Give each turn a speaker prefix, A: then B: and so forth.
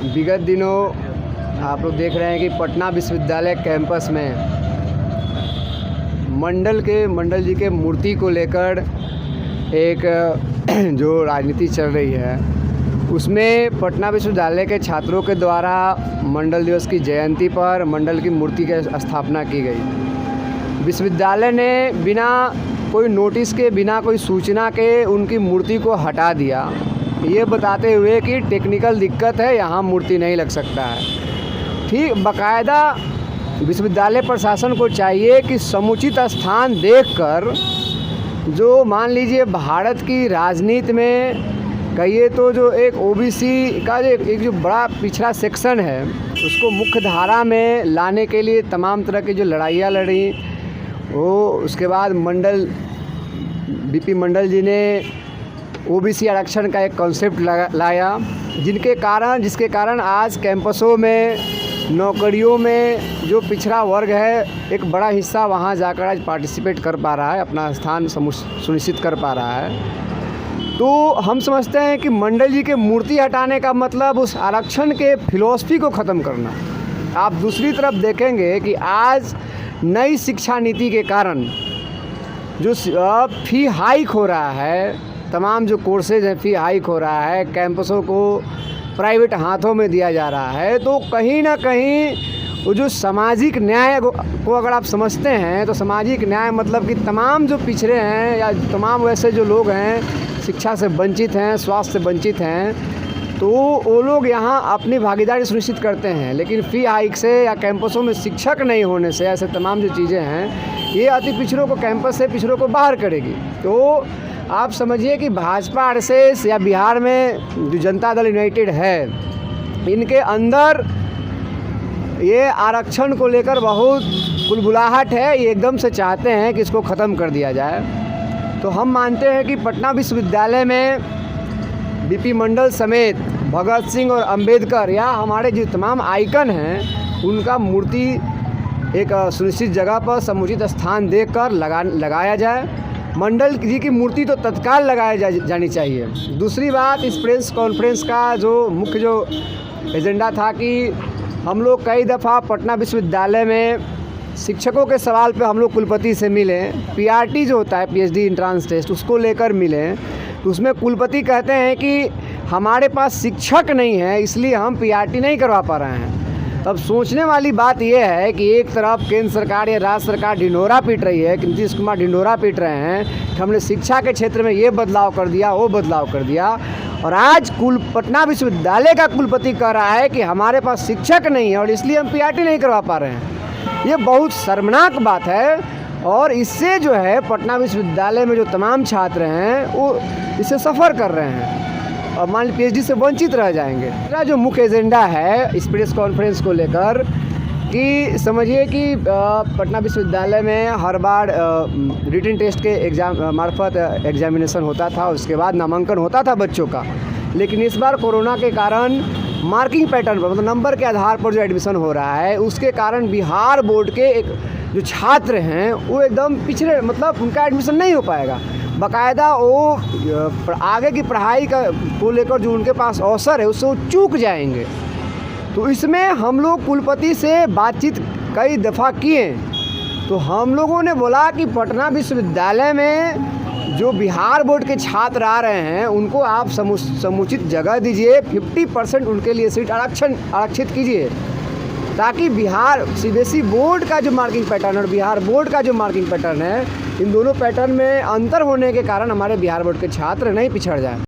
A: विगत दिनों आप लोग देख रहे हैं कि पटना विश्वविद्यालय कैंपस में मंडल जी के मूर्ति को लेकर एक जो राजनीति चल रही है, उसमें पटना विश्वविद्यालय के छात्रों के द्वारा मंडल दिवस की जयंती पर मंडल की मूर्ति की स्थापना की गई। विश्वविद्यालय ने बिना कोई नोटिस के, बिना कोई सूचना के उनकी मूर्ति को हटा दिया, ये बताते हुए कि टेक्निकल दिक्कत है, यहाँ मूर्ति नहीं लग सकता है। ठीक बाकायदा विश्वविद्यालय प्रशासन को चाहिए कि समुचित स्थान देखकर, जो मान लीजिए भारत की राजनीति में कहिए तो जो एक ओबीसी का जो बड़ा पिछड़ा सेक्शन है, उसको मुख्य धारा में लाने के लिए तमाम तरह की जो लड़ाइयाँ लड़ी, वो उसके बाद बीपी मंडल जी ने ओबीसी आरक्षण का एक कॉन्सेप्ट लाया, जिसके कारण आज कैंपसों में, नौकरियों में जो पिछड़ा वर्ग है, एक बड़ा हिस्सा वहाँ जाकर आज पार्टिसिपेट कर पा रहा है, अपना स्थान सुनिश्चित कर पा रहा है। तो हम समझते हैं कि मंडल जी के मूर्ति हटाने का मतलब उस आरक्षण के फिलॉसफी को ख़त्म करना। आप दूसरी तरफ देखेंगे कि आज नई शिक्षा नीति के कारण जो फ़ी हाइक हो रहा है, तमाम जो कोर्सेज हैं फ़ी हाइक हो रहा है, कैंपसों को प्राइवेट हाथों में दिया जा रहा है, तो कहीं ना कहीं वो जो सामाजिक न्याय को अगर आप समझते हैं, तो सामाजिक न्याय मतलब कि तमाम जो पिछड़े हैं या तमाम वैसे जो लोग हैं, शिक्षा से वंचित हैं, स्वास्थ्य से वंचित हैं, तो वो लोग यहाँ अपनी भागीदारी सुनिश्चित करते हैं। लेकिन फ़ी हाइक से या कैंपसों में शिक्षक नहीं होने से, ऐसे तमाम जो चीज़ें हैं, ये अति पिछड़ों को, कैंपस से पिछड़ों को बाहर करेगी। तो आप समझिए कि भाजपा आरएसएस या बिहार में जो जनता दल यूनाइटेड है, इनके अंदर ये आरक्षण को लेकर बहुत कुलबुलाहट है। ये एकदम से चाहते हैं कि इसको ख़त्म कर दिया जाए। तो हम मानते हैं कि पटना विश्वविद्यालय में बीपी मंडल समेत भगत सिंह और अंबेडकर या हमारे जो तमाम आइकन हैं, उनका मूर्ति एक सुनिश्चित जगह पर समुचित स्थान देकर लगाया जाए। मंडल जी की मूर्ति तो तत्काल लगाया जानी चाहिए। दूसरी बात, इस प्रेस कॉन्फ्रेंस का जो मुख्य जो एजेंडा था कि हम लोग कई दफ़ा पटना विश्वविद्यालय में शिक्षकों के सवाल पे हम लोग कुलपति से मिले, पीआरटी जो होता है, पीएचडी एंट्रेंस टेस्ट, उसको लेकर मिले, तो उसमें कुलपति कहते हैं कि हमारे पास शिक्षक नहीं है, इसलिए हम पीआरटी नहीं करवा पा रहे हैं। अब सोचने वाली बात यह है कि एक तरफ केंद्र सरकार या राज्य सरकार ढिंढोरा पीट रही है, कि नीतीश कुमार ढिंढोरा पीट रहे हैं कि हमने शिक्षा के क्षेत्र में ये बदलाव कर दिया, वो बदलाव कर दिया, और आज पटना विश्वविद्यालय का कुलपति कह रहा है कि हमारे पास शिक्षक नहीं है और इसलिए हम पीआरटी नहीं करवा पा रहे हैं। ये बहुत शर्मनाक बात है, और इससे जो है पटना विश्वविद्यालय में जो तमाम छात्र हैं वो इससे सफ़र कर रहे हैं और मान लीजिए पीएचडी से वंचित रह जाएंगे। मेरा जो मुख्य एजेंडा है इस प्रेस कॉन्फ्रेंस को लेकर, कि समझिए कि पटना विश्वविद्यालय में हर बार रिटन टेस्ट के एग्ज़ाम मार्फत एग्जामिनेशन होता था, उसके बाद नामांकन होता था बच्चों का। लेकिन इस बार कोरोना के कारण मार्किंग पैटर्न पर, मतलब नंबर के आधार पर जो एडमिशन हो रहा है, उसके कारण बिहार बोर्ड के एक जो छात्र हैं वो एकदम पिछड़े, मतलब उनका एडमिशन नहीं हो पाएगा। बाकायदा वो आगे की पढ़ाई को लेकर जो उनके पास अवसर है, उससे वो चूक जाएंगे। तो इसमें हम लोग कुलपति से बातचीत कई दफ़ा किए, तो हम लोगों ने बोला कि पटना विश्वविद्यालय में जो बिहार बोर्ड के छात्र आ रहे हैं, उनको आप समुचित जगह दीजिए, 50% उनके लिए सीट आरक्षित कीजिए, ताकि बिहार सीबीएसई बोर्ड का जो मार्किंग पैटर्न और बिहार बोर्ड का जो मार्किंग पैटर्न है, इन दोनों पैटर्न में अंतर होने के कारण हमारे बिहार बोर्ड के छात्र नहीं पिछड़ जाएं।